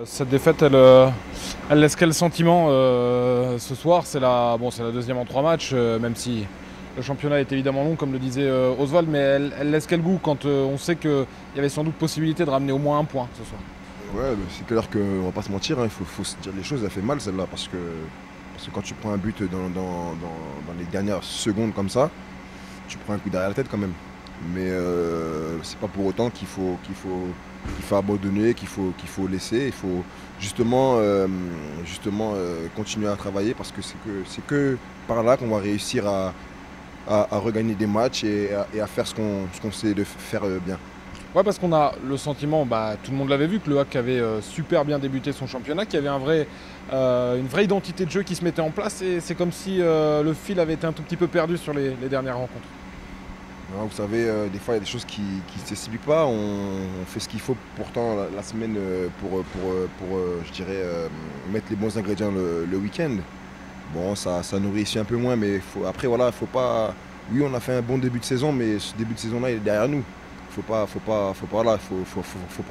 Cette défaite, elle laisse quel sentiment ce soir? C'est la deuxième en 3 matchs, même si le championnat est évidemment long, comme le disait Oswald, mais elle laisse quel goût quand on sait qu'il y avait sans doute possibilité de ramener au moins un point ce soir? Ouais, c'est clair qu'on va pas se mentir, hein, faut se dire les choses, elle fait mal celle-là, parce que quand tu prends un but dans les dernières secondes comme ça, tu prends un coup derrière la tête quand même. Mais c'est pas pour autant qu'il faut abandonner, qu'il faut laisser. Il faut justement continuer à travailler parce que c'est que par là qu'on va réussir à regagner des matchs et à faire ce qu'on sait de faire bien. Ouais, parce qu'on a le sentiment, tout le monde l'avait vu, que le HAC avait super bien débuté son championnat, qu'il y avait une vraie identité de jeu qui se mettait en place, et c'est comme si le fil avait été un tout petit peu perdu sur les dernières rencontres. Non, vous savez, des fois, il y a des choses qui ne s'expliquent pas. On fait ce qu'il faut pourtant la semaine pour je dirais, mettre les bons ingrédients le week-end. Bon, ça nous réussit un peu moins, mais après, voilà, faut pas. Oui, on a fait un bon début de saison, mais ce début de saison-là, il est derrière nous. Voilà, faut prendre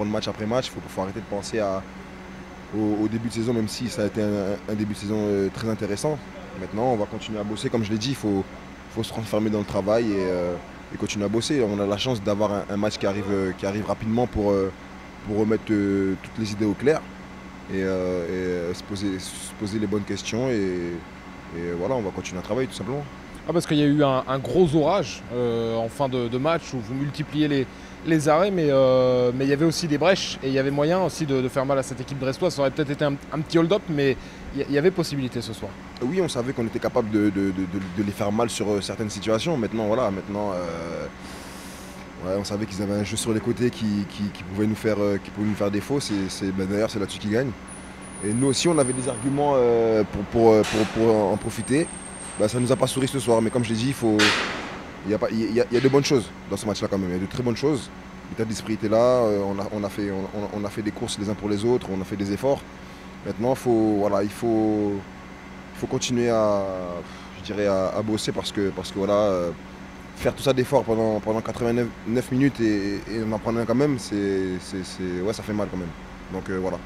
match après match. Faut arrêter de penser au début de saison, même si ça a été un début de saison très intéressant. Maintenant, on va continuer à bosser. Comme je l'ai dit, faut se renfermer dans le travail et continuer à bosser. On a la chance d'avoir un match qui arrive rapidement pour remettre toutes les idées au clair et se poser les bonnes questions. Et voilà, on va continuer à travailler tout simplement. Ah, parce qu'il y a eu un gros orage en fin de match où vous multipliez les arrêts, mais il y avait aussi des brèches et il y avait moyen aussi de faire mal à cette équipe brestoise. Ça aurait peut-être été un petit hold-up, mais il y avait possibilité ce soir. Oui, on savait qu'on était capable de les faire mal sur certaines situations. Maintenant, voilà, ouais, on savait qu'ils avaient un jeu sur les côtés qui pouvait nous faire défaut. D'ailleurs, c'est là-dessus qu'ils gagnent. Et nous aussi, on avait des arguments pour en profiter. Ça ne nous a pas souri ce soir, mais comme je l'ai dit, il y a de bonnes choses dans ce match-là quand même. Il y a de très bonnes choses. L'état d'esprit était là. On a fait des courses les uns pour les autres. On a fait des efforts. Maintenant, il faut continuer je dirais, à bosser parce que voilà, faire tout ça d'efforts pendant 89 minutes et on en prendre un quand même, ouais, ça fait mal quand même. Donc voilà.